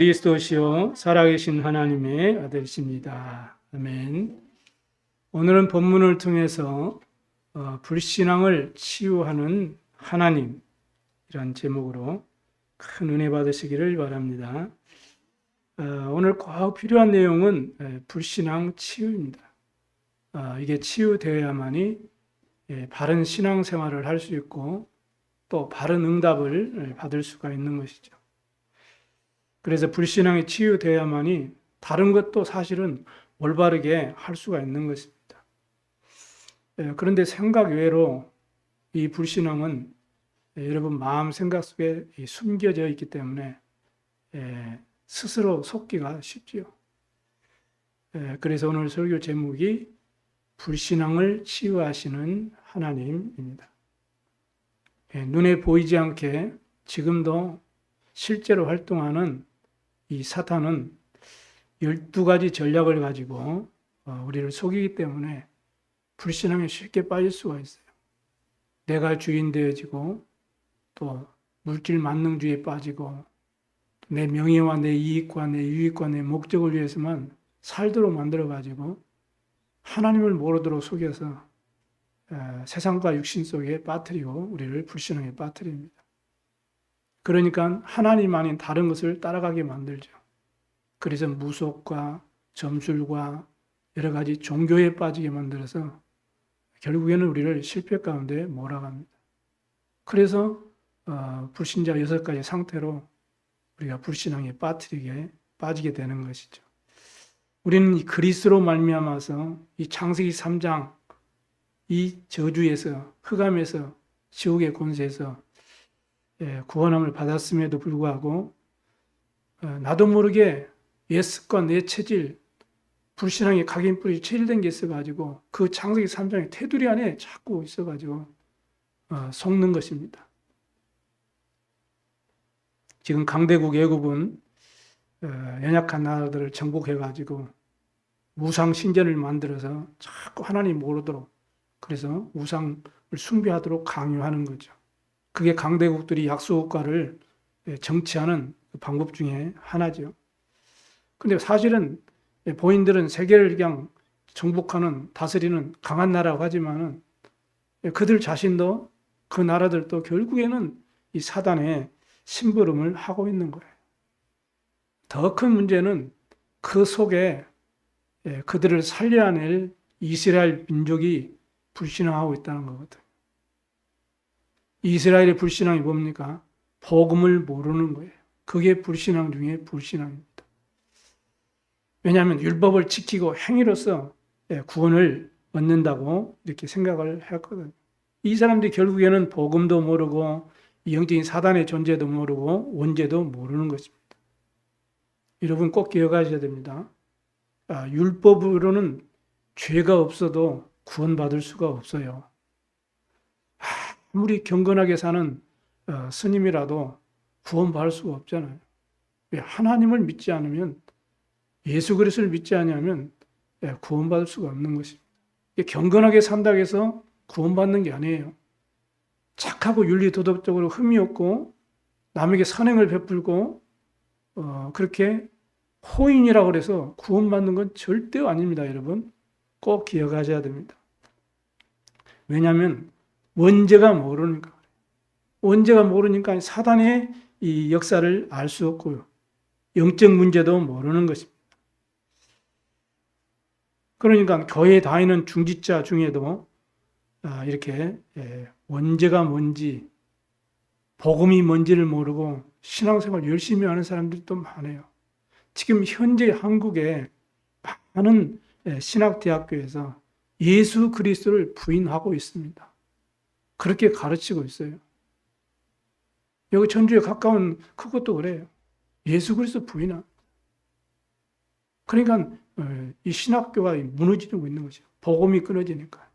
그리스도시요 살아계신 하나님의 아들이십니다. 아멘. 오늘은 본문을 통해서 불신앙을 치유하는 하나님이란 제목으로 큰 은혜 받으시기를 바랍니다. 오늘 꼭 필요한 내용은 불신앙 치유입니다. 이게 치유되어야만이 바른 신앙생활을 할 수 있고 또 바른 응답을 받을 수가 있는 것이죠. 그래서 불신앙이 치유되어야만이 다른 것도 사실은 올바르게 할 수가 있는 것입니다. 그런데 생각 외로 이 불신앙은 여러분 마음 생각 속에 숨겨져 있기 때문에 스스로 속기가 쉽지요. 그래서 오늘 설교 제목이 불신앙을 치유하시는 하나님입니다. 눈에 보이지 않게 지금도 실제로 활동하는 이 사탄은 12가지 전략을 가지고 우리를 속이기 때문에 불신앙에 쉽게 빠질 수가 있어요. 내가 주인 되어지고 또 물질 만능주의에 빠지고 내 명예와 내 이익과 내 유익과 내 목적을 위해서만 살도록 만들어가지고 하나님을 모르도록 속여서 세상과 육신 속에 빠뜨리고 우리를 불신앙에 빠뜨립니다. 그러니까 하나님 아닌 다른 것을 따라가게 만들죠. 그래서 무속과 점술과 여러 가지 종교에 빠지게 만들어서 결국에는 우리를 실패 가운데 몰아갑니다. 그래서 불신자 6가지 상태로 우리가 불신앙에 빠지게 되는 것이죠. 우리는 이 그리스도로 말미암아서 이 창세기 3장 이 저주에서 흑암에서 지옥의 권세에서 구원함을 받았음에도 불구하고 나도 모르게 옛 습관, 내 체질, 불신앙의 각인뿌리 체질된 게 있어가지고 그 창세기 3장의 테두리 안에 자꾸 있어가지고 속는 것입니다. 지금 강대국 애국은 연약한 나라들을 정복해가지고 우상 신전을 만들어서 자꾸 하나님 모르도록 그래서 우상을 숭배하도록 강요하는 거죠. 그게 강대국들이 약소국가를 정치하는 방법 중에 하나죠. 근데 사실은 본인들은 세계를 그냥 정복하는, 다스리는 강한 나라라고 하지만은 그들 자신도 그 나라들도 결국에는 이 사단의 심부름을 하고 있는 거예요. 더 큰 문제는 그 속에 그들을 살려낼 이스라엘 민족이 불신앙하고 있다는 거거든요. 이스라엘의 불신앙이 뭡니까? 복음을 모르는 거예요. 그게 불신앙 중에 불신앙입니다. 왜냐하면 율법을 지키고 행위로서 구원을 얻는다고 이렇게 생각을 했거든요. 이 사람들이 결국에는 복음도 모르고 영적인 사단의 존재도 모르고 원죄도 모르는 것입니다. 여러분 꼭 기억하셔야 됩니다. 율법으로는 죄가 없어도 구원받을 수가 없어요. 아무리 경건하게 사는 스님이라도 구원받을 수가 없잖아요. 왜? 하나님을 믿지 않으면, 예수 그리스도를 믿지 않으면 구원받을 수가 없는 것입니다. 경건하게 산다고 해서 구원받는 게 아니에요. 착하고 윤리 도덕적으로 흠이 없고 남에게 선행을 베풀고 그렇게 호인이라고 해서 구원받는 건 절대 아닙니다. 여러분 꼭 기억하셔야 됩니다. 왜냐하면 원죄가 모르니까. 원죄가 모르니까 사단의 이 역사를 알 수 없고요. 영적 문제도 모르는 것입니다. 그러니까 교회에 다니는 중직자 중에도 이렇게 원죄가 뭔지, 복음이 뭔지를 모르고 신앙생활 열심히 하는 사람들도 많아요. 지금 현재 한국에 많은 신학대학교에서 예수 그리스도를 부인하고 있습니다. 그렇게 가르치고 있어요. 여기 전주에 가까운 그것도 그래요. 예수 그리스도 부인합니다. 그러니까 이 신학교가 무너지고 있는 거죠. 복음이 끊어지니까.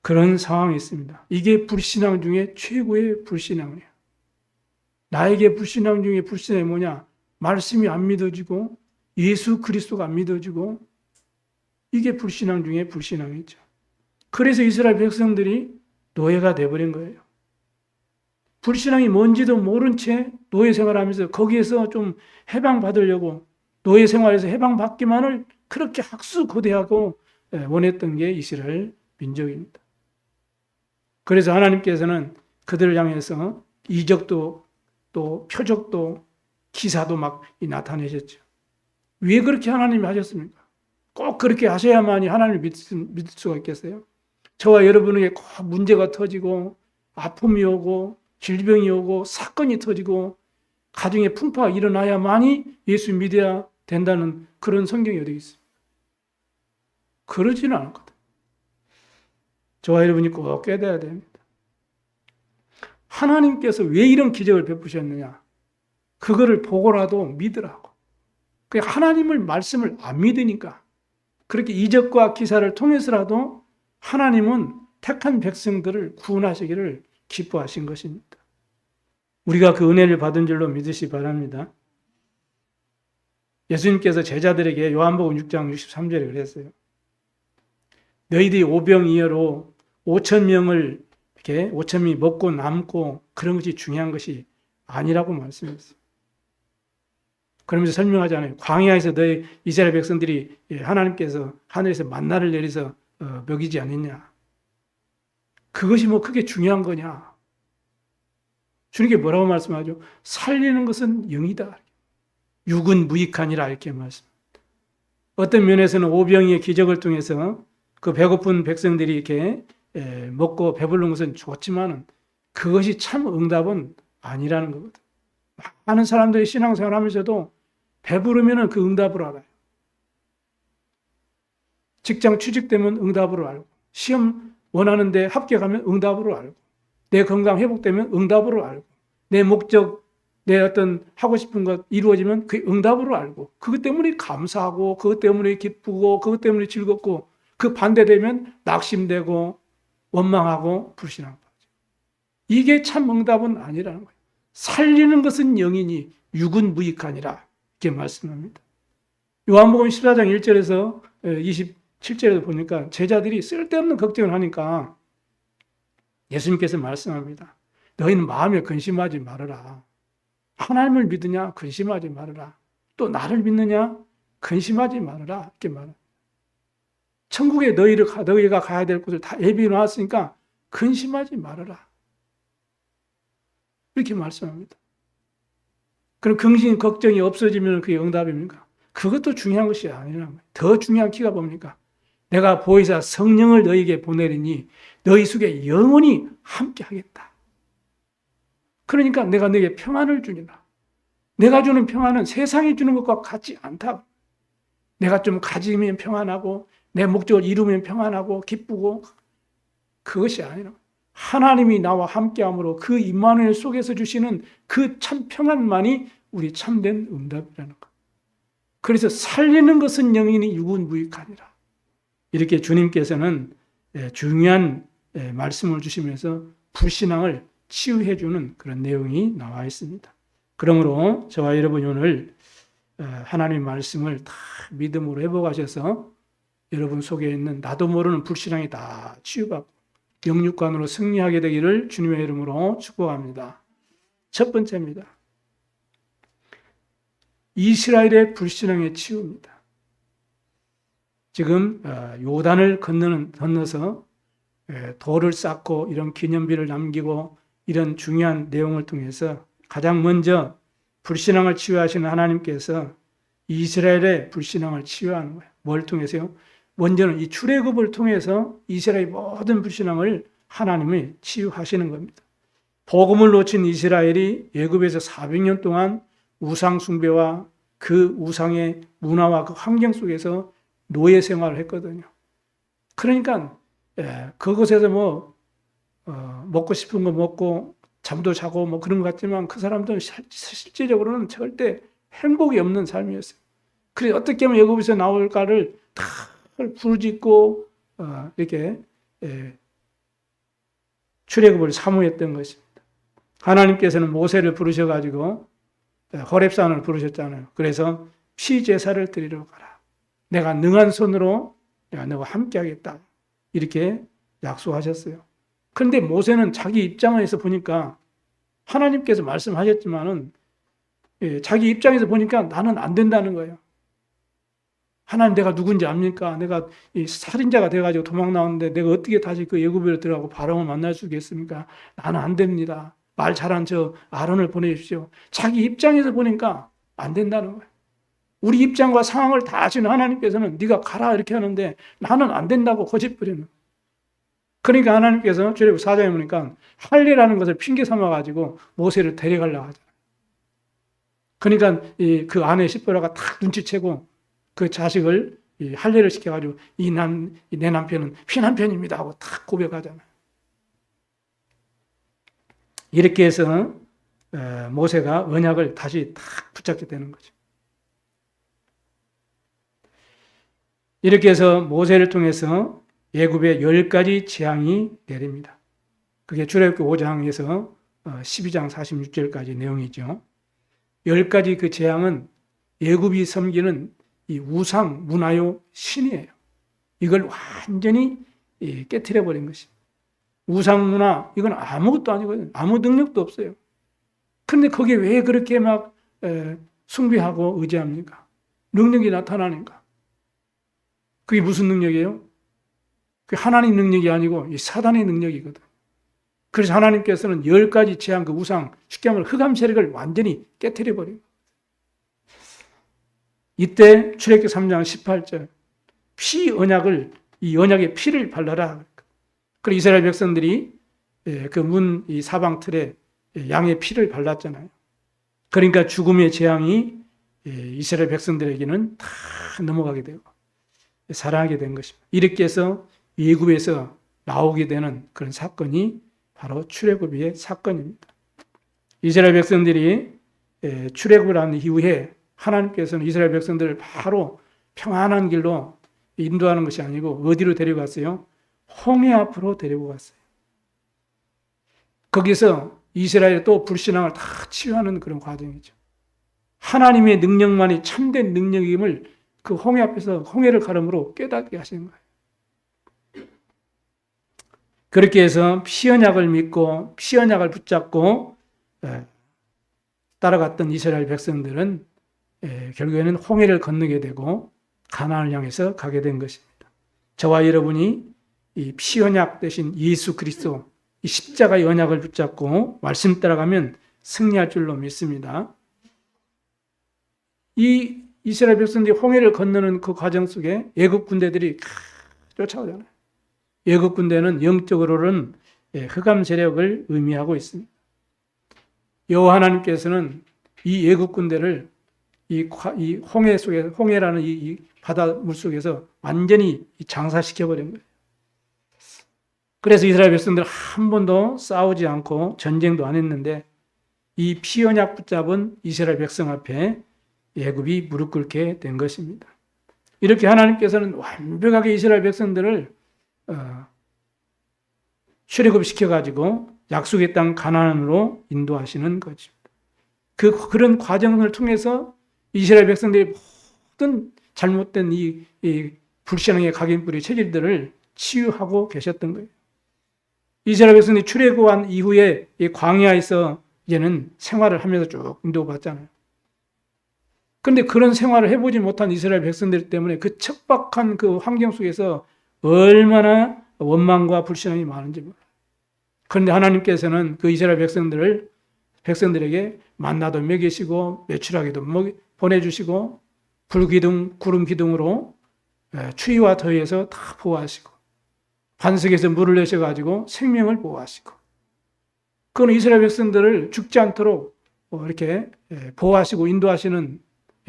그런 상황이 있습니다. 이게 불신앙 중에 최고의 불신앙이에요. 나에게 불신앙 중에 불신앙이 뭐냐? 말씀이 안 믿어지고 예수 그리스도가 안 믿어지고 이게 불신앙 중에 불신앙이죠. 그래서 이스라엘 백성들이 노예가 되어버린 거예요. 불신앙이 뭔지도 모른 채 노예 생활하면서 거기에서 좀 해방받으려고 노예 생활에서 해방받기만을 그렇게 학수고대하고 원했던 게 이스라엘 민족입니다. 그래서 하나님께서는 그들을 향해서 이적도 또 표적도 기사도 막 나타내셨죠. 왜 그렇게 하나님이 하셨습니까? 꼭 그렇게 하셔야만이 하나님을 믿을 수가 있겠어요? 저와 여러분에게 꼭 문제가 터지고 아픔이 오고 질병이 오고 사건이 터지고 가정에 풍파가 일어나야만이 예수 믿어야 된다는 그런 성경이 어디 있어요? 그러지는 않거든. 저와 여러분이 꼭 깨달아야 됩니다. 하나님께서 왜 이런 기적을 베푸셨느냐? 그거를 보고라도 믿으라고. 하나님을 말씀을 안 믿으니까 그렇게 이적과 기사를 통해서라도 하나님은 택한 백성들을 구원하시기를 기뻐하신 것입니다. 우리가 그 은혜를 받은 줄로 믿으시 바랍니다. 예수님께서 제자들에게 요한복음 6장 63절에 그랬어요. 너희들이 오병이어로 5,000명을 이렇게 5,000명이 먹고 남고 그런 것이 중요한 것이 아니라고 말씀했어요. 그러면서 설명하잖아요. 광야에서 너희 이스라엘 백성들이 하나님께서 하늘에서 만나를 내려서 먹이지 않느냐. 그것이 뭐 크게 중요한 거냐. 주님께 뭐라고 말씀하죠? 살리는 것은 영이다. 육은 무익하니라 이렇게 말씀. 어떤 면에서는 오병이의 기적을 통해서 그 배고픈 백성들이 이렇게 먹고 배부른 것은 좋지만은 그것이 참 응답은 아니라는 거거든. 많은 사람들이 신앙생활 하면서도 배부르면 그 응답으로 알아요. 직장 취직되면 응답으로 알고, 시험 원하는데 합격하면 응답으로 알고, 내 건강 회복되면 응답으로 알고, 내 목적, 내 어떤 하고 싶은 것 이루어지면 그 응답으로 알고, 그것 때문에 감사하고, 그것 때문에 기쁘고, 그것 때문에 즐겁고, 그 반대되면 낙심되고, 원망하고, 불신앙하고. 이게 참 응답은 아니라는 거예요. 살리는 것은 영이니 육은 무익하니라 이렇게 말씀합니다. 요한복음 14장 1절에서 27절에도 보니까 제자들이 쓸데없는 걱정을 하니까 예수님께서 말씀합니다. 너희는 마음에 근심하지 말아라. 하나님을 믿느냐? 근심하지 말아라. 또 나를 믿느냐? 근심하지 말아라. 이렇게 말합니다. 천국에 너희가 가야 될 곳을 다 예비해 놨으니까 근심하지 말아라. 이렇게 말씀합니다. 그럼 근심, 걱정이 없어지면 그게 응답입니까? 그것도 중요한 것이 아니라는 거예요. 더 중요한 키가 뭡니까? 내가 보혜사 성령을 너희에게 보내리니 너희 속에 영원히 함께 하겠다. 그러니까 내가 너에게 평안을 주니라. 내가 주는 평안은 세상이 주는 것과 같지 않다. 내가 좀 가지면 평안하고 내 목적을 이루면 평안하고 기쁘고 그것이 아니라 하나님이 나와 함께함으로 그 임마누엘 속에서 주시는 그 참 평안만이 우리 참된 응답이라는 것. 그래서 살리는 것은 영이니 육은 무익하니라. 이렇게 주님께서는 중요한 말씀을 주시면서 불신앙을 치유해 주는 그런 내용이 나와 있습니다. 그러므로 저와 여러분이 오늘 하나님의 말씀을 다 믿음으로 회복하셔서 여러분 속에 있는 나도 모르는 불신앙이 다 치유받고 영육간으로 승리하게 되기를 주님의 이름으로 축복합니다. 첫 번째입니다. 이스라엘의 불신앙의 치유입니다. 지금 요단을 건너서 돌을 쌓고 이런 기념비를 남기고 이런 중요한 내용을 통해서 가장 먼저 불신앙을 치유하시는 하나님께서 이스라엘의 불신앙을 치유하는 거예요. 뭘 통해서요? 먼저는 이 출애굽을 통해서 이스라엘의 모든 불신앙을 하나님이 치유하시는 겁니다. 복음을 놓친 이스라엘이 애굽에서 400년 동안 우상 숭배와 그 우상의 문화와 그 환경 속에서 노예 생활을 했거든요. 그러니까 그곳에서 먹고 싶은 거 먹고 잠도 자고 그런 것 같지만 그 사람들은 실제적으로는 절대 행복이 없는 삶이었어요. 그래서 어떻게 하면 애굽에서 나올까를 다 부르짖고 이렇게 출애굽을 사모했던 것입니다. 하나님께서는 모세를 부르셔가지고 호렙산을 부르셨잖아요. 그래서 피제사를 드리러 가라. 내가 능한 손으로 내가 너와 함께하겠다. 이렇게 약속하셨어요. 그런데 모세는 자기 입장에서 보니까 하나님께서 말씀하셨지만은 자기 입장에서 보니까 나는 안 된다는 거예요. 하나님 내가 누군지 압니까? 내가 이 살인자가 돼가지고 도망 나오는데 내가 어떻게 다시 그 애굽으로 들어가고 바로를 만날 수 있겠습니까? 나는 안 됩니다. 말 잘한 저 아론을 보내주십시오. 자기 입장에서 보니까 안 된다는 거예요. 우리 입장과 상황을 다 아시는 하나님께서는 네가 가라 이렇게 하는데 나는 안 된다고 거짓부리는. 그러니까 하나님께서 출애굽 4장에 보니까 할례라는 것을 핑계 삼아가지고 모세를 데려가려고 하잖아요. 그러니까 그 아내 시보라가 탁 눈치채고 그 자식을 할례를 시켜가지고 내 남편은 피난편입니다 하고 탁 고백하잖아요. 이렇게 해서 모세가 언약을 다시 탁 붙잡게 되는 거죠. 이렇게 해서 모세를 통해서 애굽에 10가지 재앙이 내립니다. 그게 출애굽기 5장에서 12장 46절까지 내용이죠. 10가지 그 재앙은 애굽이 섬기는 이 우상 문화요 신이에요. 이걸 완전히 깨트려 버린 것입니다. 우상 문화 이건 아무것도 아니거든요. 아무 능력도 없어요. 그런데 거기에 왜 그렇게 막 숭배하고 의지합니까? 능력이 나타나니까. 그게 무슨 능력이에요? 그게 하나님 능력이 아니고 이 사단의 능력이거든. 그래서 하나님께서는 10가지 재앙 그 우상 쉽게 말하면 흑암 세력을 완전히 깨트려 버린 거예요. 이때 출애굽기 3장 18절 피 언약을 이 언약에 피를 발라라. 그리고 이스라엘 백성들이 그 문 이 사방 틀에 양의 피를 발랐잖아요. 그러니까 죽음의 재앙이 이스라엘 백성들에게는 다 넘어가게 되고 살아나게 된 것입니다. 이렇게 해서 애굽에서 나오게 되는 그런 사건이 바로 출애굽의 사건입니다. 이스라엘 백성들이 출애굽을 한 이후에 하나님께서는 이스라엘 백성들을 바로 평안한 길로 인도하는 것이 아니고 어디로 데려갔어요? 홍해 앞으로 데리고 갔어요. 거기서 이스라엘의 또 불신앙을 다 치유하는 그런 과정이죠. 하나님의 능력만이 참된 능력임을 그 홍해 앞에서 홍해를 가름으로 깨닫게 하시는 거예요. 그렇게 해서 피언약을 믿고 피언약을 붙잡고 따라갔던 이스라엘 백성들은 결국에는 홍해를 건너게 되고 가나안을 향해서 가게 된 것입니다. 저와 여러분이 이 피언약 대신 예수 그리스도 이 십자가의 언약을 붙잡고 말씀 따라가면 승리할 줄로 믿습니다. 이 이스라엘 백성들이 홍해를 건너는 그 과정 속에 애굽 군대들이 쫓아오잖아요. 애굽 군대는 영적으로는 흑암 세력을 의미하고 있습니다. 여호와 하나님께서는 이 애굽 군대를 이 홍해 속에 홍해라는 이 바닷물 속에서 완전히 장사시켜 버린 거예요. 그래서 이스라엘 백성들 한 번도 싸우지 않고 전쟁도 안 했는데 이 피언약 붙잡은 이스라엘 백성 앞에 애굽이 무릎 꿇게 된 것입니다. 이렇게 하나님께서는 완벽하게 이스라엘 백성들을 출애굽시켜가지고 약속의 땅 가나안으로 인도하시는 것입니다. 그런 과정을 통해서 이스라엘 백성들의 모든 잘못된 이 불신앙의 각인뿌리 체질들을 치유하고 계셨던 거예요. 이스라엘 백성들이 출애굽한 이후에 이 광야에서 이제는 생활을 하면서 쭉 인도받잖아요. 그런데 그런 생활을 해보지 못한 이스라엘 백성들 때문에 그 척박한 그 환경 속에서 얼마나 원망과 불신앙이 많은지 몰라요. 그런데 하나님께서는 그 이스라엘 백성들에게 만나도 먹이시고 매출하게도 보내주시고 불기둥, 구름 기둥으로 추위와 더위에서 다 보호하시고 반석에서 물을 내셔가지고 생명을 보호하시고 그건 이스라엘 백성들을 죽지 않도록 이렇게 보호하시고 인도하시는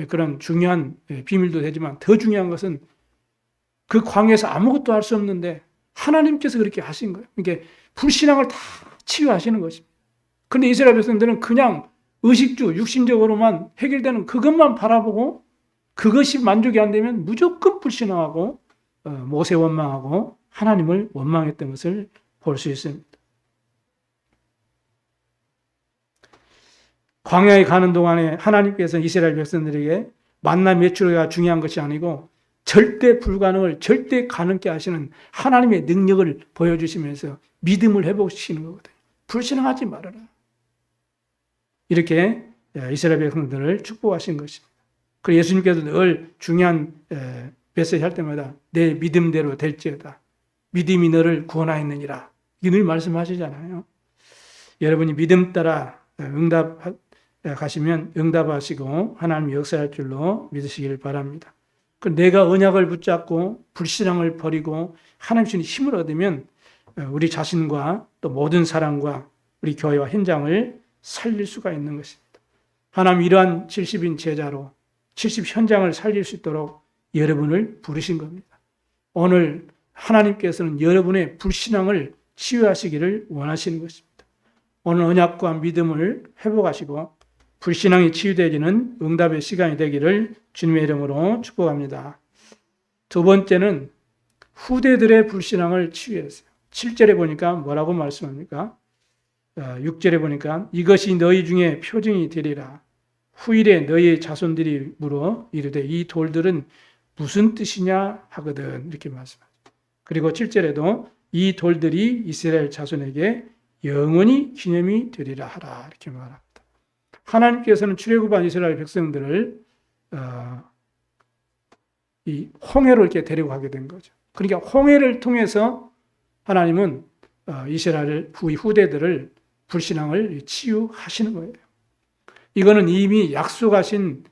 그런 중요한 비밀도 되지만 더 중요한 것은 그 광야에서 아무것도 할 수 없는데 하나님께서 그렇게 하신 거예요. 그러니까 불신앙을 다 치유하시는 것입니다. 그런데 이스라엘 백성들은 그냥 의식주, 육신적으로만 해결되는 그것만 바라보고 그것이 만족이 안 되면 무조건 불신앙하고 모세 원망하고 하나님을 원망했던 것을 볼 수 있습니다. 광야에 가는 동안에 하나님께서 이스라엘 백성들에게 만나 매출가 중요한 것이 아니고 절대 불가능을 절대 가능케 하시는 하나님의 능력을 보여주시면서 믿음을 회복시키는 거거든요. 불신앙하지 말아라. 이렇게 이스라엘 백성들을 축복하신 것입니다. 그리고 예수님께서 늘 중요한 메시지 할 때마다 내 믿음대로 될지어다. 믿음이 너를 구원하였느니라. 늘 말씀하시잖아요. 여러분이 믿음 따라 가시면 응답하시고 하나님 역사할 줄로 믿으시기를 바랍니다. 내가 언약을 붙잡고 불신앙을 버리고 하나님 주신 힘을 얻으면 우리 자신과 또 모든 사람과 우리 교회와 현장을 살릴 수가 있는 것입니다. 하나님 이러한 70인 제자로 70 현장을 살릴 수 있도록 여러분을 부르신 겁니다. 오늘 하나님께서는 여러분의 불신앙을 치유하시기를 원하시는 것입니다. 오늘 언약과 믿음을 회복하시고 불신앙이 치유되기는 응답의 시간이 되기를 주님의 이름으로 축복합니다. 두 번째는 후대들의 불신앙을 치유했어요. 7절에 보니까 뭐라고 말씀합니까? 6절에 보니까 이것이 너희 중에 표징이 되리라. 후일에 너희 자손들이 물어 이르되 이 돌들은 무슨 뜻이냐 하거든 이렇게 말씀하죠. 그리고 7절에도 이 돌들이 이스라엘 자손에게 영원히 기념이 되리라 하라 이렇게 말합니다. 하나님께서는 출애굽한 이스라엘 백성들을 이 홍해로 이렇게 데리고 가게 된 거죠. 그러니까 홍해를 통해서 하나님은 이스라엘 후대들을 불신앙을 치유하시는 거예요. 이거는 이미 약속하신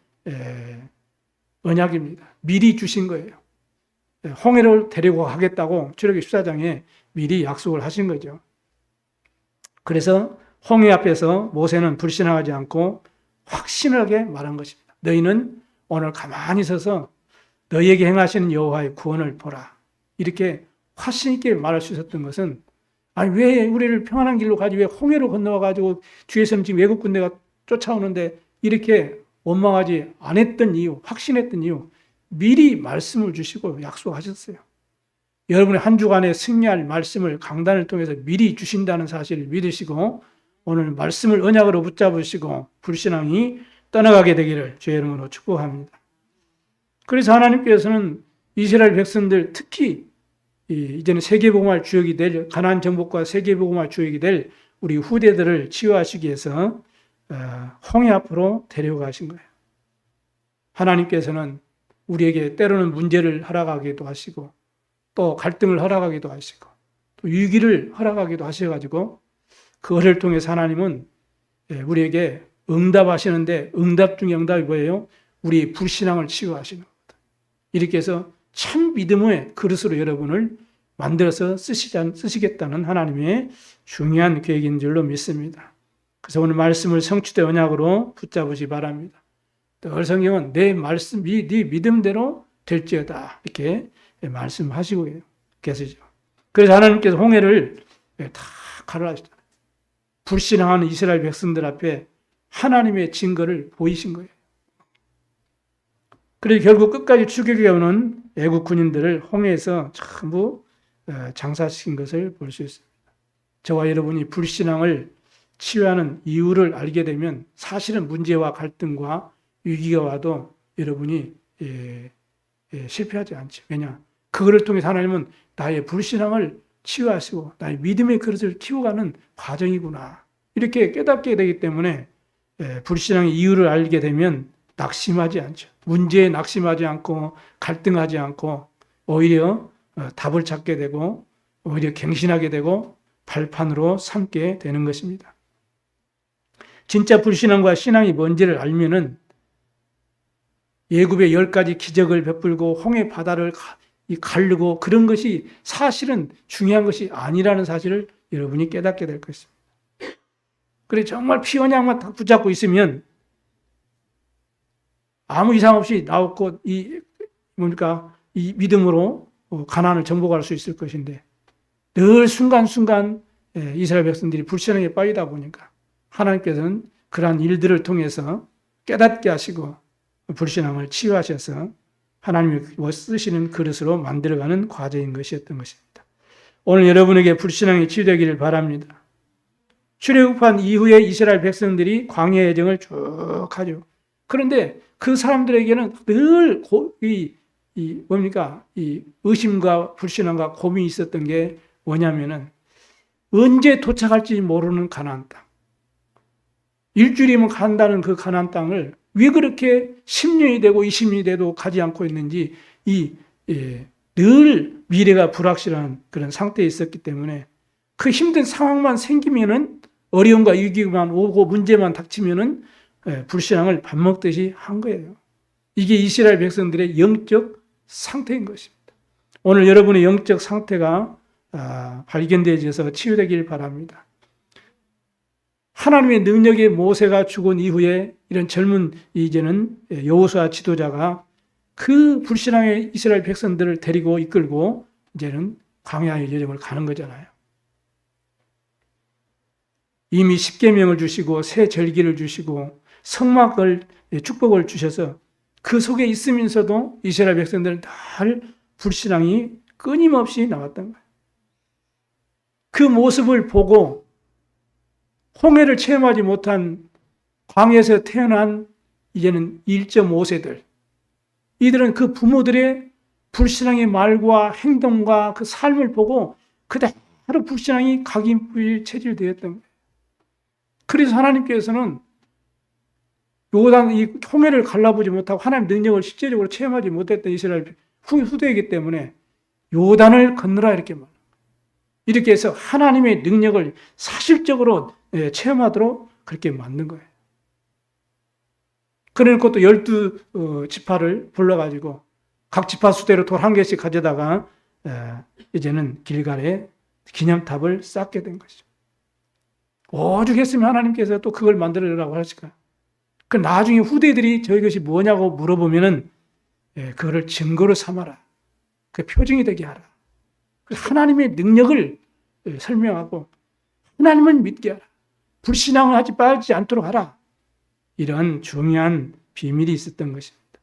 언약입니다. 미리 주신 거예요. 홍해를 데리고 가겠다고 출애굽기 14장에 미리 약속을 하신 거죠. 그래서 홍해 앞에서 모세는 불신앙하지 않고 확신하게 말한 것입니다. 너희는 오늘 가만히 서서 너희에게 행하시는 여호와의 구원을 보라. 이렇게 확신 있게 말할 수 있었던 것은 아니 왜 우리를 평안한 길로 가지 왜 홍해로 건너와 가지고 뒤에서는 지금 외국 군대가 쫓아오는데 이렇게 원망하지 않았던 이유, 확신했던 이유 미리 말씀을 주시고 약속하셨어요. 여러분의 한 주간에 승리할 말씀을 강단을 통해서 미리 주신다는 사실을 믿으시고 오늘 말씀을 언약으로 붙잡으시고 불신앙이 떠나가게 되기를 주의 이름으로 축복합니다. 그래서 하나님께서는 이스라엘 백성들 특히 이제는 세계복음화 주역이 될 가나안 정복과 세계복음화 주역이 될 우리 후대들을 치유하시기 위해서 홍해 앞으로 데려가신 거예요. 하나님께서는 우리에게 때로는 문제를 허락하기도 하시고 또 갈등을 허락하기도 하시고 또 위기를 허락하기도 하셔가지고 그것을 통해서 하나님은 우리에게 응답하시는데 응답 중에 응답이 뭐예요? 우리 불신앙을 치유하시는 겁니다. 이렇게 해서 참 믿음의 그릇으로 여러분을 만들어서 쓰시겠다는 하나님의 중요한 계획인 줄로 믿습니다. 그래서 오늘 말씀을 성취된 언약으로 붙잡으시 바랍니다. 늘 성경은 내 말씀, 네 믿음대로 될지어다 이렇게 말씀하시고 계시죠. 그래서 하나님께서 홍해를 다 가르하시잖아요. 불신앙하는 이스라엘 백성들 앞에 하나님의 증거를 보이신 거예요. 그래서 결국 끝까지 추격해 오는 애국 군인들을 홍해에서 전부 장사시킨 것을 볼 수 있습니다. 저와 여러분이 불신앙을 치유하는 이유를 알게 되면 사실은 문제와 갈등과 위기가 와도 여러분이 실패하지 않죠. 왜냐? 그거를 통해서 하나님은 나의 불신앙을 치유하시고 나의 믿음의 그릇을 키워가는 과정이구나. 이렇게 깨닫게 되기 때문에 불신앙의 이유를 알게 되면 낙심하지 않죠. 문제에 낙심하지 않고 갈등하지 않고 오히려 답을 찾게 되고 오히려 갱신하게 되고 발판으로 삼게 되는 것입니다. 진짜 불신앙과 신앙이 뭔지를 알면은 예굽의 10가지 기적을 베풀고 홍해 바다를 가르고 그런 것이 사실은 중요한 것이 아니라는 사실을 여러분이 깨닫게 될 것입니다. 그래 정말 피 언약만 딱 붙잡고 있으면 아무 이상 없이 나왔고 이 믿음으로 가나안을 정복할 수 있을 것인데 늘 순간순간 이스라엘 백성들이 불신앙에 빠지다 보니까 하나님께서는 그러한 일들을 통해서 깨닫게 하시고 불신앙을 치유하셔서 하나님이 쓰시는 그릇으로 만들어가는 과정인 것이었던 것입니다. 오늘 여러분에게 불신앙이 치유되기를 바랍니다. 출애굽한 이후에 이스라엘 백성들이 광야 여정을 쭉 하죠. 그런데 그 사람들에게는 늘 이 의심과 불신앙과 고민이 있었던 게 뭐냐면은 언제 도착할지 모르는 가나안 땅. 일주일이면 간다는 그 가나안 땅을 왜 그렇게 10년이 되고 20년이 돼도 가지 않고 있는지 늘 미래가 불확실한 그런 상태에 있었기 때문에 그 힘든 상황만 생기면은 어려움과 위기만 오고 문제만 닥치면은 불신앙을 밥 먹듯이 한 거예요. 이게 이스라엘 백성들의 영적 상태인 것입니다. 오늘 여러분의 영적 상태가 발견되어져서 치유되길 바랍니다. 하나님의 능력의 모세가 죽은 이후에 이런 젊은 이제는 여호수아 지도자가 그 불신앙의 이스라엘 백성들을 데리고 이끌고 이제는 광야의 여정을 가는 거잖아요. 이미 십계명을 주시고 새 절기를 주시고 성막을 축복을 주셔서 그 속에 있으면서도 이스라엘 백성들은 늘 불신앙이 끊임없이 나왔던 거예요. 그 모습을 보고 홍해를 체험하지 못한 광야에서 태어난 이제는 1.5세들, 이들은 그 부모들의 불신앙의 말과 행동과 그 삶을 보고 그대로 불신앙이 각인부일 체질되었던 거예요. 그래서 하나님께서는 요단 이 홍해를 갈라보지 못하고 하나님 능력을 실제적으로 체험하지 못했던 이스라엘 후대이기 때문에 요단을 건너라 이렇게 말합니다. 이렇게 해서 하나님의 능력을 사실적으로 체험하도록 그렇게 만든 거예요. 그러니까 또 12지파를 불러가지고 각 지파 수대로 돌 한 개씩 가져다가 이제는 길갈에 기념탑을 쌓게 된 것이죠. 오죽 했으면 하나님께서 또 그걸 만들어라고 하실까요? 그 나중에 후대들이 저것이 뭐냐고 물어보면은 그거를 증거로 삼아라. 그 표징이 되게 하라. 하나님의 능력을 설명하고 하나님을 믿게 하라. 불신앙을 하지 빠지지 않도록 하라. 이런 중요한 비밀이 있었던 것입니다.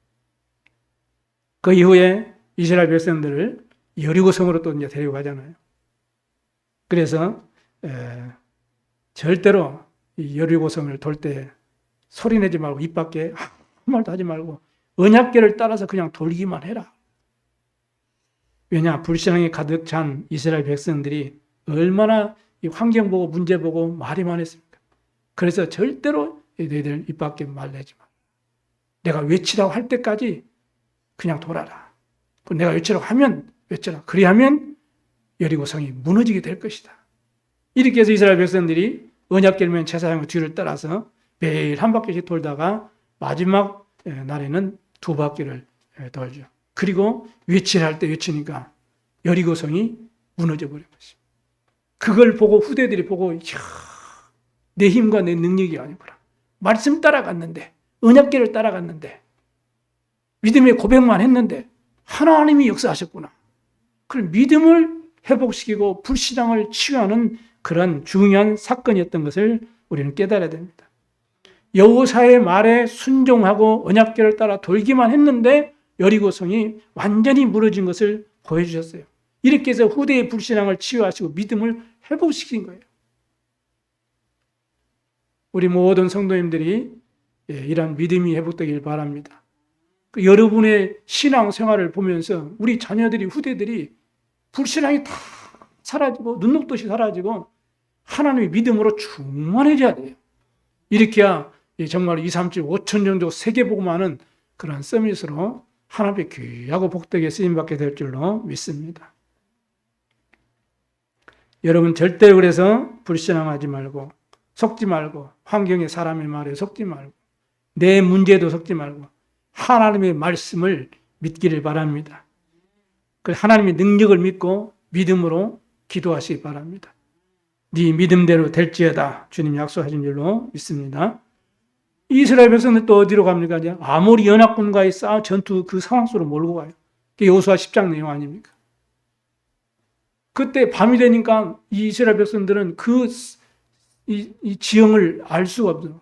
그 이후에 이스라엘 백성들을 여리고성으로 또 이제 데려가잖아요. 그래서 절대로 이 여리고성을 돌 때 소리내지 말고 입 밖에 아무 말도 하지 말고 언약궤를 따라서 그냥 돌기만 해라. 왜냐? 불신앙이 가득 찬 이스라엘 백성들이 얼마나 이 환경 보고 문제 보고 말이 많았습니까? 그래서 절대로 너희들 입 밖에 말 내지 마. 내가 외치라고 할 때까지 그냥 돌아라. 내가 외치라고 하면 외쳐라. 그리하면 여리고성이 무너지게 될 것이다. 이렇게 해서 이스라엘 백성들이 언약궤를 제사장의 뒤를 따라서 매일 한 바퀴씩 돌다가 마지막 날에는 두 바퀴를 돌죠. 그리고 외치라 할 때 외치니까 여리고성이 무너져 버린 것입니다. 그걸 보고 후대들이 보고 내 힘과 내 능력이 아니구나. 말씀 따라갔는데 언약궤를 따라갔는데 믿음의 고백만 했는데 하나님이 역사하셨구나. 그런 믿음을 회복시키고 불신앙을 치유하는 그런 중요한 사건이었던 것을 우리는 깨달아야 됩니다. 여호사의 말에 순종하고 언약궤를 따라 돌기만 했는데 여리고성이 완전히 무너진 것을 보여주셨어요. 이렇게 해서 후대의 불신앙을 치유하시고 믿음을 회복시킨 거예요. 우리 모든 성도님들이 이런 믿음이 회복되길 바랍니다. 여러분의 신앙생활을 보면서 우리 자녀들이 후대들이 불신앙이 다 사라지고 눈 녹듯이 사라지고 하나님의 믿음으로 충만해져야 돼요. 이렇게 해야 정말 2, 3, 7, 5천 정도 세계복음하는 그런 서밋으로 하나님의 귀하고 복되게 쓰임받게 될 줄로 믿습니다. 여러분 절대로 그래서 불신앙하지 말고 속지 말고 환경의 사람의 말에 속지 말고 내 문제도 속지 말고 하나님의 말씀을 믿기를 바랍니다. 하나님의 능력을 믿고 믿음으로 기도하시기 바랍니다. 네 믿음대로 될지어다 주님 약속하신 줄로 믿습니다. 이스라엘 백성들 또 어디로 갑니까? 이제 아모리 연합군과의 전투 그 상황 속으로 몰고 가요. 그게 여호수아 10장 내용 아닙니까? 그때 밤이 되니까 이 이스라엘 백성들은 이 지형을 알 수가 없어요.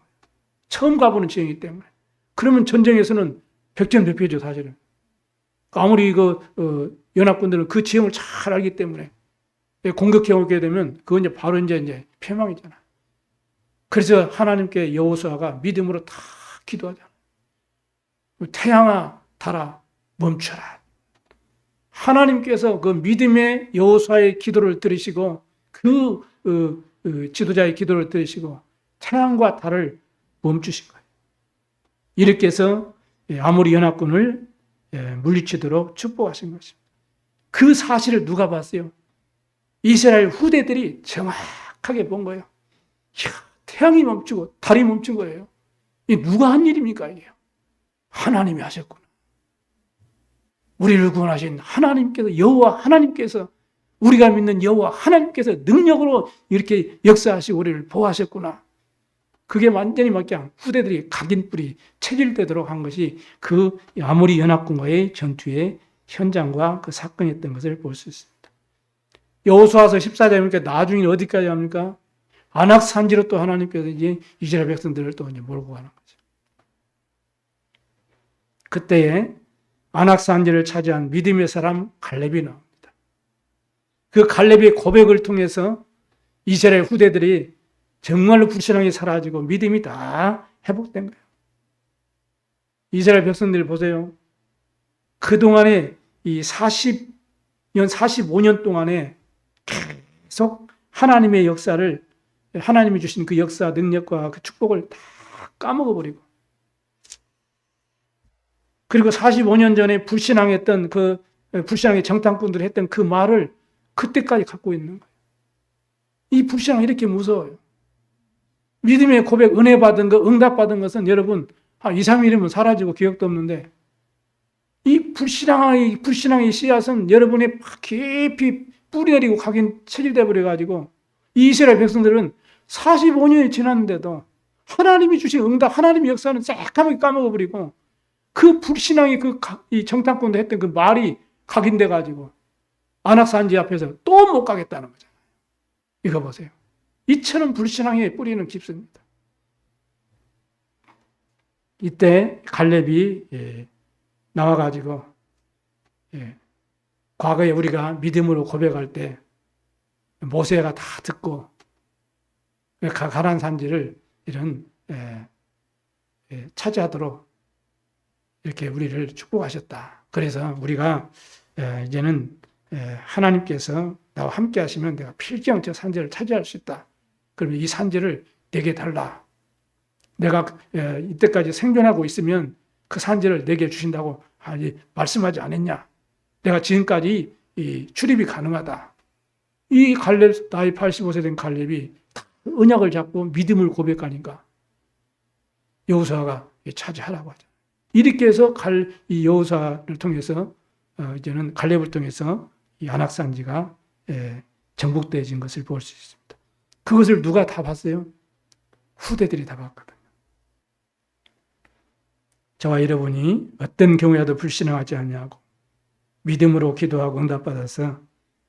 처음 가보는 지형이기 때문에. 그러면 전쟁에서는 백전백패죠, 사실은. 아무리 연합군들은 그 지형을 잘 알기 때문에 공격해 오게 되면 그건 이제 바로 이제 패망이잖아. 그래서 하나님께 여호수아가 믿음으로 다 기도하잖아. 태양아 달아 멈춰라. 하나님께서 그 믿음의 여호수아의 기도를 들으시고 그 지도자의 기도를 들으시고 태양과 달을 멈추신 거예요. 이렇게 해서 아모리 연합군을 물리치도록 축복하신 것입니다. 그 사실을 누가 봤어요? 이스라엘 후대들이 정확하게 본 거예요. 이야, 태양이 멈추고 달이 멈춘 거예요. 이 누가 한 일입니까? 이게 하나님이 하셨구나. 우리를 구원하신 하나님께서, 여호와 하나님께서, 우리가 믿는 여호와 하나님께서 능력으로 이렇게 역사하시고 우리를 보호하셨구나. 그게 완전히 막 그냥 후대들이 각인뿔이 체질되도록 한 것이 그 아모리 연합군과의 전투의 현장과 그 사건이었던 것을 볼 수 있습니다. 여호수아서 14장에 보니까 나중에 어디까지 합니까? 안악산지로 또 하나님께서 이제 이스라엘 백성들을 또 이제 몰고 가는 거죠. 그때에 안악산지를 차지한 믿음의 사람 갈렙이 나옵니다. 그 갈렙의 고백을 통해서 이스라엘 후대들이 정말로 불신앙이 사라지고 믿음이 다 회복된 거예요. 이스라엘 백성들 보세요. 그동안에 이 40년, 45년 동안에 계속 하나님의 역사를, 하나님이 주신 그 역사, 능력과 그 축복을 다 까먹어버리고, 그리고 45년 전에 불신앙했던 그 불신앙의 정탐꾼들이 했던 그 말을 그때까지 갖고 있는 거예요. 이 불신앙이 이렇게 무서워요. 믿음의 고백, 은혜 받은 것, 응답 받은 것은 여러분 한 2, 3일이면 사라지고 기억도 없는데, 이 불신앙의 씨앗은 여러분의 깊이 뿌리 내리고 각인 체질돼 버려가지고 이스라엘 백성들은 45년이 지났는데도 하나님이 주신 응답, 하나님의 역사는 새까맣게 까먹어버리고 그 불신앙이 이 정탐꾼도 했던 그 말이 각인돼가지고 안악산지 앞에서 또 못 가겠다는 거잖아요. 이거 보세요. 이처럼 불신앙의 뿌리는 깊습니다. 이때 갈렙이 나와가지고 과거에 우리가 믿음으로 고백할 때 모세가 다 듣고 가나안 산지를 이런 차지하도록 이렇게 우리를 축복하셨다. 그래서 우리가 이제는 하나님께서 나와 함께 하시면 내가 필경 저 산지를 차지할 수 있다. 그러면 이 산지를 내게 달라. 내가 이때까지 생존하고 있으면 그 산지를 내게 주신다고 말씀하지 않았냐. 내가 지금까지 출입이 가능하다. 이 갈렙, 나이 85세 된 갈렙이 언약을 잡고 믿음을 고백하니까 여호수아가 차지하라고 하죠. 이렇게 해서 이 여호수아를 통해서 이제는 갈렙을 통해서 이 안악산지가 정복되어진 것을 볼 수 있습니다. 그것을 누가 다 봤어요? 후대들이 다 봤거든요. 저와 여러분이 어떤 경우에도 불신앙하지 않냐고 믿음으로 기도하고 응답받아서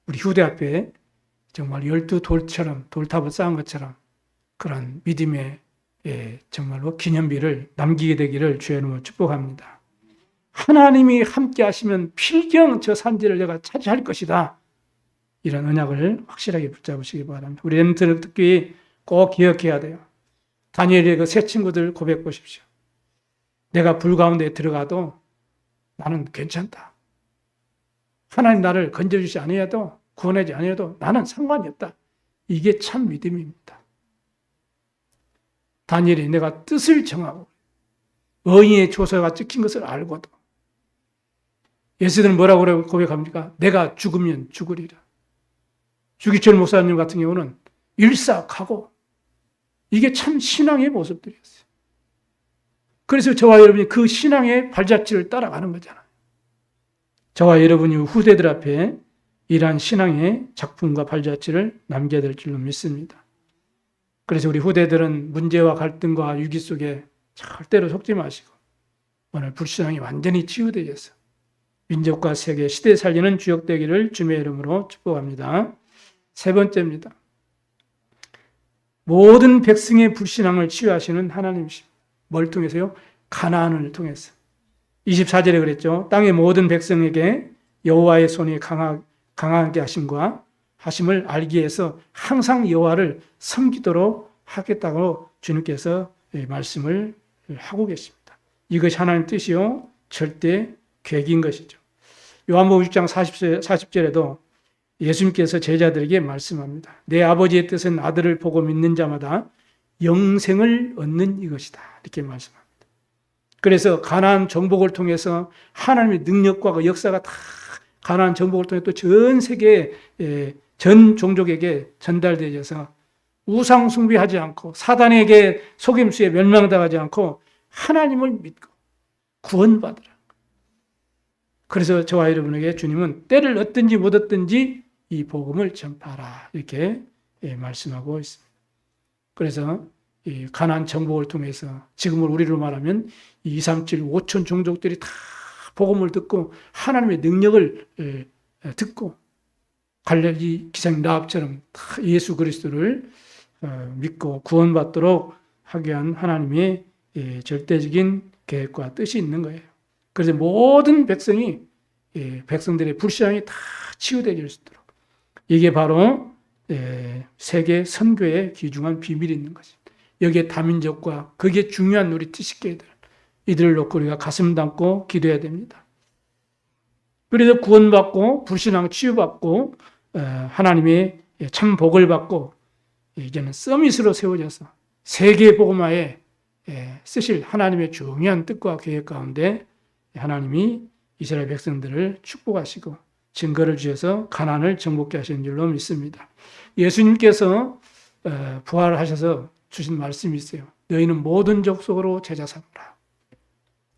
우리 후대 앞에 정말 12돌처럼 돌탑을 쌓은 것처럼 그런 믿음의 정말로 기념비를 남기게 되기를 주의 이름으로 축복합니다. 하나님이 함께 하시면 필경 저 산지를 내가 차지할 것이다. 이런 언약을 확실하게 붙잡으시기 바랍니다. 우리 렘넌트 특히 꼭 기억해야 돼요. 다니엘의 그 세 친구들 고백 보십시오. 내가 불 가운데 들어가도 나는 괜찮다. 하나님 나를 건져주지 않아도 구원하지 않아도 나는 상관이 없다. 이게 참 믿음입니다. 다니엘이 내가 뜻을 정하고 의인의 조서가 찍힌 것을 알고도 예수들은 뭐라고 고백합니까? 내가 죽으면 죽으리라. 주기철 목사님 같은 경우는 일사하고 이게 참 신앙의 모습들이었어요. 그래서 저와 여러분이 그 신앙의 발자취를 따라가는 거잖아요. 저와 여러분이 후대들 앞에 이러한 신앙의 작품과 발자취를 남겨야 될 줄로 믿습니다. 그래서 우리 후대들은 문제와 갈등과 위기 속에 절대로 속지 마시고 오늘 불신앙이 완전히 치유되어서 민족과 세계, 시대 살리는 주역 되기를 주님의 이름으로 축복합니다. 세 번째입니다. 모든 백성의 불신앙을 치유하시는 하나님이십니다. 뭘 통해서요? 가나안을 통해서. 24절에 그랬죠. 땅의 모든 백성에게 여호와의 손이 강하게 하심을 알기 위해서 항상 여호와를 섬기도록 하겠다고 주님께서 말씀을 하고 계십니다. 이것이 하나님의 뜻이요 절대 계획인 것이죠. 요한복음 6장 40절에도 예수님께서 제자들에게 말씀합니다. 내 아버지의 뜻은 아들을 보고 믿는 자마다 영생을 얻는 이것이다. 이렇게 말씀합니다. 그래서 가나안 정복을 통해서 하나님의 능력과 그 역사가 다 가나안 정복을 통해 또 전 세계 전 종족에게 전달되어서 우상 숭배하지 않고 사단에게 속임수에 멸망당하지 않고 하나님을 믿고 구원받으라. 그래서 저와 여러분에게 주님은 때를 얻든지 못 얻든지 이 복음을 전파하라 이렇게 말씀하고 있습니다. 그래서 이 가나안 정복을 통해서 지금을 우리로 말하면 237, 5천 종족들이 다 복음을 듣고 하나님의 능력을 듣고 갈릴리 기생 라합처럼 다 예수 그리스도를 믿고 구원받도록 하게 한 하나님의 절대적인 계획과 뜻이 있는 거예요. 그래서 모든 백성이 백성들의 불신앙이 다 치유되게 수 있도록 이게 바로 세계 선교의 귀중한 비밀이 있는 것입니다. 여기에 다민족과 그게 중요한 우리 티시케이들 이들을 놓고 우리가 가슴 담고 기도해야 됩니다. 그래서 구원받고 불신앙 치유받고 하나님의 참 복을 받고 이제는 서밋으로 세워져서 세계 복음화에 쓰실 하나님의 중요한 뜻과 계획 가운데 하나님이 이스라엘 백성들을 축복하시고 증거를 주셔서 가나안을 정복케 하시는 줄로 믿습니다. 예수님께서 부활하셔서 주신 말씀이 있어요. 너희는 모든 족속으로 제자 삼으라.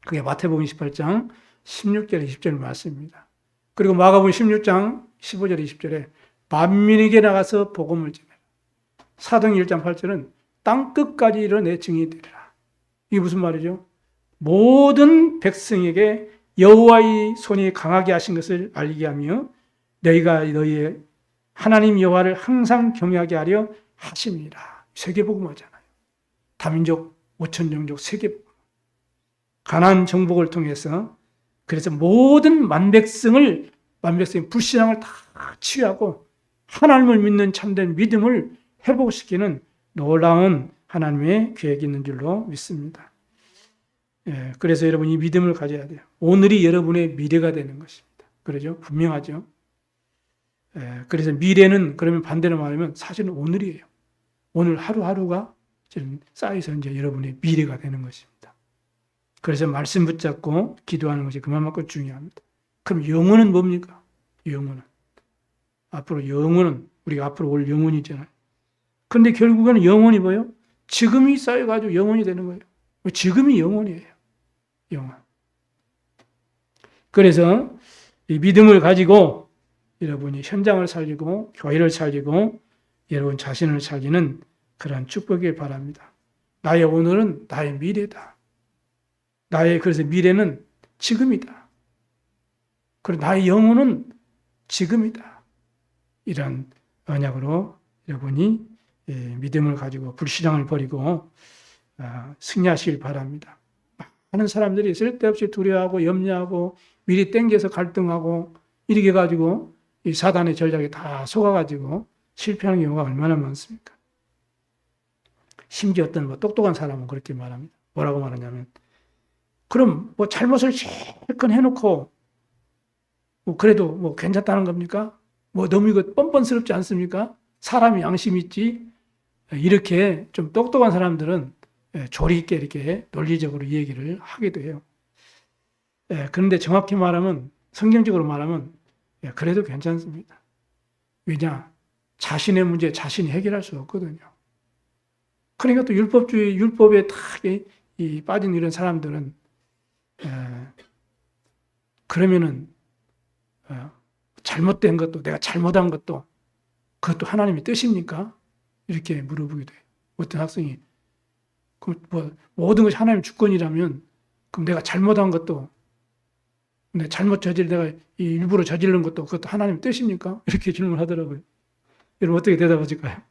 그게 마태복음 28장 16절 20절 말씀입니다. 그리고 마가복음 16장 15절 20절에 만민에게 나가서 복음을 전해라. 사도행 1장 8절은 땅끝까지 이르러 내 증인이 되리라. 이게 무슨 말이죠? 모든 백성에게 여호와의 손이 강하게 하신 것을 알게 하며 너희가 너희의 하나님 여호와를 항상 경외하게 하려 하심이라. 세계복음화잖아요. 다민족 5천 종족 세계복음. 가나안 정복을 통해서 그래서 모든 만백성의 불신앙을 다 치유하고 하나님을 믿는 참된 믿음을 회복시키는 놀라운 하나님의 계획이 있는 줄로 믿습니다. 그래서 여러분 이 믿음을 가져야 돼요. 오늘이 여러분의 미래가 되는 것입니다. 그러죠? 분명하죠? 그래서 미래는 그러면 반대로 말하면 사실은 오늘이에요. 오늘 하루하루가 지금 쌓여서 이제 여러분의 미래가 되는 것입니다. 그래서 말씀 붙잡고 기도하는 것이 그만큼 중요합니다. 그럼 영혼은 뭡니까? 영혼은. 우리가 앞으로 올 영혼이잖아요. 그런데 결국에는 영혼이 뭐예요? 지금이 쌓여가지고 영혼이 되는 거예요. 지금이 영혼이에요. 영혼. 그래서 이 믿음을 가지고 여러분이 현장을 살리고 교회를 살리고 여러분 자신을 살리는 그러한 축복이길 바랍니다. 나의 오늘은 나의 미래다. 그래서 미래는 지금이다. 그리고 나의 영혼은 지금이다. 이런 언약으로 여러분이 믿음을 가지고 불신앙을 버리고 승리하시길 바랍니다. 많은 사람들이 쓸데없이 두려워하고 염려하고 미리 땡겨서 갈등하고 이렇게 가지고 이 사단의 전략에 다 속아가지고 실패하는 경우가 얼마나 많습니까? 심지어 어떤 똑똑한 사람은 그렇게 말합니다. 뭐라고 말하냐면 그럼 잘못을 실컷 해놓고 그래도 괜찮다는 겁니까? 너무 이거 뻔뻔스럽지 않습니까? 사람이 양심 있지? 이렇게 좀 똑똑한 사람들은 조리 있게 이렇게 논리적으로 얘기를 하게 돼요. 그런데 정확히 말하면 성경적으로 말하면 그래도 괜찮습니다. 왜냐? 자신의 문제 자신이 해결할 수 없거든요. 그러니까 또 율법에 다 빠진 이런 사람들은 그러면은 잘못된 것도 내가 잘못한 것도 그것도 하나님의 뜻입니까? 이렇게 물어보게 돼요. 어떤 학생이 그럼 모든 것이 하나님의 주권이라면 그럼 내가 잘못한 것도 내가 일부러 저지른 것도 그것도 하나님의 뜻입니까? 이렇게 질문하더라고요. 여러분 어떻게 대답하실까요?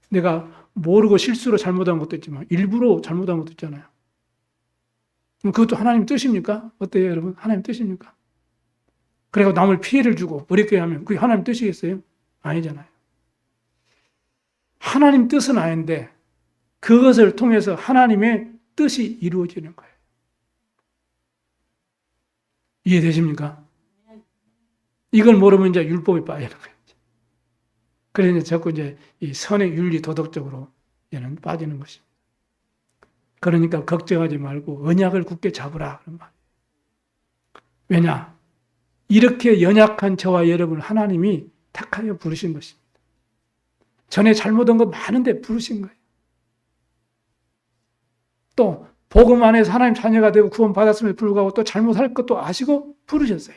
내가 모르고 실수로 잘못한 것도 있지만 일부러 잘못한 것도 있잖아요. 그럼 그것도 하나님 뜻입니까? 어때요, 여러분? 하나님 뜻입니까? 그리고 남을 피해를 주고 어렵게 하면 그게 하나님 뜻이겠어요? 아니잖아요. 하나님 뜻은 아닌데 그것을 통해서 하나님의 뜻이 이루어지는 거예요. 이해되십니까? 이걸 모르면 이제 율법에 빠지는 거예요. 그래서 자꾸 이제 이 선의 윤리 도덕적으로 얘는 빠지는 것입니다. 그러니까 걱정하지 말고 언약을 굳게 잡으라 그런 말. 왜냐? 이렇게 연약한 저와 여러분 하나님이 택하여 부르신 것입니다. 전에 잘못한 거 많은데 부르신 거예요. 또 복음 안에서 하나님 자녀가 되고 구원받았음에도 불구하고 또 잘못할 것도 아시고 부르셨어요.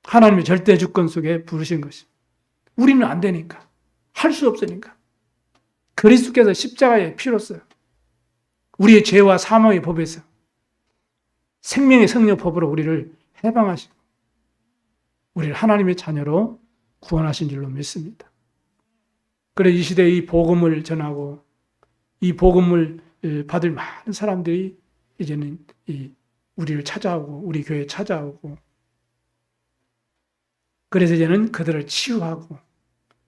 하나님의 절대 주권 속에 부르신 것입니다. 우리는 안 되니까. 할 수 없으니까. 그리스도께서 십자가의 피로써 우리의 죄와 사망의 법에서 생명의 성령 법으로 우리를 해방하시고 우리를 하나님의 자녀로 구원하신 줄로 믿습니다. 그래 이 시대에 이 복음을 전하고 이 복음을 받을 많은 사람들이 이제는 우리를 찾아오고 우리 교회에 찾아오고 그래서 이제는 그들을 치유하고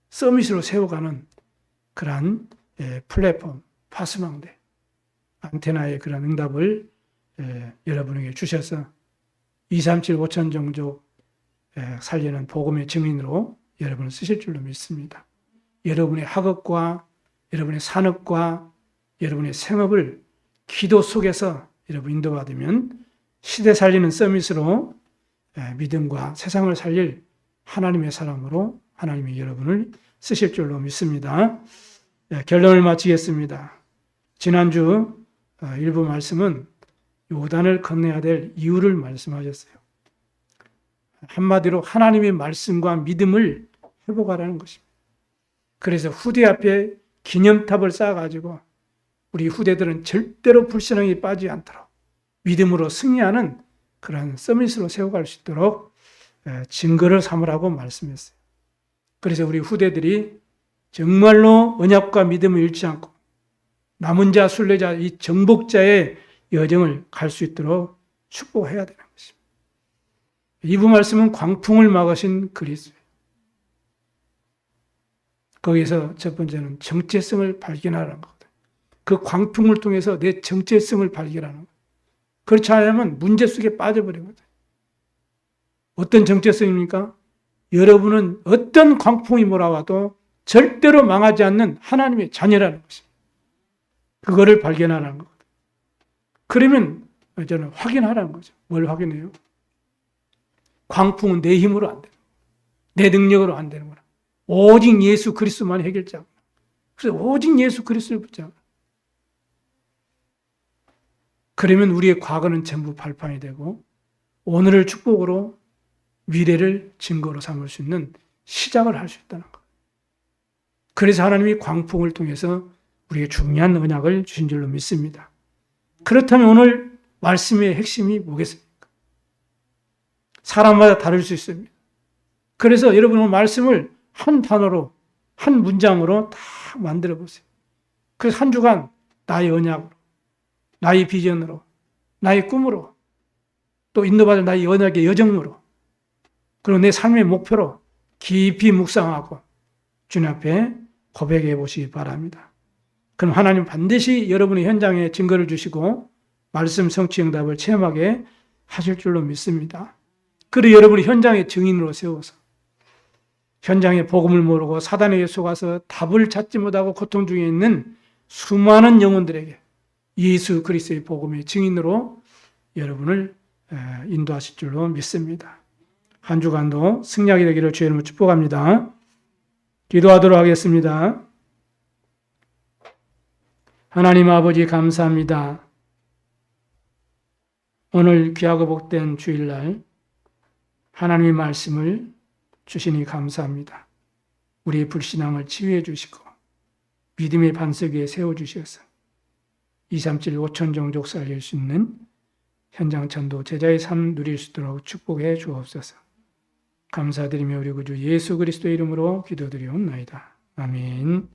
서밋으로 세워가는 그러한 플랫폼, 파수망대, 안테나의 그런 응답을 여러분에게 주셔서 237 5천 종족 살리는 복음의 증인으로 여러분을 쓰실 줄로 믿습니다. 여러분의 학업과 여러분의 산업과 여러분의 생업을 기도 속에서 여러분 인도받으면 시대 살리는 서밋으로 믿음과 세상을 살릴 하나님의 사람으로 하나님이 여러분을 쓰실 줄로 믿습니다. 결론을 마치겠습니다. 지난주 일부 말씀은 요단을 건너야 될 이유를 말씀하셨어요. 한마디로 하나님의 말씀과 믿음을 회복하라는 것입니다. 그래서 후대 앞에 기념탑을 쌓아가지고 우리 후대들은 절대로 불신앙에 빠지지 않도록 믿음으로 승리하는 그런 서밋으로 세워갈 수 있도록 증거를 삼으라고 말씀했어요. 그래서 우리 후대들이 정말로 언약과 믿음을 잃지 않고 남은 자, 순례자, 이 정복자의 여정을 갈 수 있도록 축복해야 되는 것입니다. 이부 말씀은 광풍을 막으신 그리스도예요. 거기서 첫 번째는 정체성을 발견하라는 거거든요. 그 광풍을 통해서 내 정체성을 발견하는 거예요. 그렇지 않으면 문제 속에 빠져버리거든요. 어떤 정체성입니까? 여러분은 어떤 광풍이 몰아와도 절대로 망하지 않는 하나님의 자녀라는 것입니다. 그거를 발견하라는 거거든요. 그러면 저는 확인하라는 거죠. 뭘 확인해요? 광풍은 내 힘으로 안 되는 거예요. 내 능력으로 안 되는 거라. 오직 예수 그리스도만 해결자구나. 그래서 오직 예수 그리스도를 붙잡아. 그러면 우리의 과거는 전부 발판이 되고 오늘을 축복으로 미래를 증거로 삼을 수 있는 시작을 할 수 있다는 것. 그래서 하나님이 광풍을 통해서 우리에게 중요한 언약을 주신 줄로 믿습니다. 그렇다면 오늘 말씀의 핵심이 뭐겠습니까? 사람마다 다를 수 있습니다. 그래서 여러분 오늘 말씀을 한 단어로, 한 문장으로 다 만들어 보세요. 그래서 한 주간 나의 언약으로, 나의 비전으로, 나의 꿈으로, 또 인도받을 나의 언약의 여정으로, 그리고 내 삶의 목표로 깊이 묵상하고 주님 앞에 고백해 보시기 바랍니다. 그럼 하나님 반드시 여러분의 현장에 증거를 주시고 말씀 성취 응답을 체험하게 하실 줄로 믿습니다. 그리고 여러분이 현장의 증인으로 세워서 현장의 복음을 모르고 사단에게 속아서 답을 찾지 못하고 고통 중에 있는 수많은 영혼들에게 예수 그리스도의 복음의 증인으로 여러분을 인도하실 줄로 믿습니다. 한 주간도 승리하게 되기를 주의 이름으로 축복합니다. 기도하도록 하겠습니다. 하나님 아버지 감사합니다. 오늘 귀하고 복된 주일날 하나님의 말씀을 주시니 감사합니다. 우리의 불신앙을 치유해 주시고 믿음의 반석 위에 세워주셔서 237 5천 종족 살릴 수 있는 현장 전도 제자의 삶 누릴 수 있도록 축복해 주옵소서. 감사드리며 우리 구주 예수 그리스도의 이름으로 기도드리옵나이다. 아멘.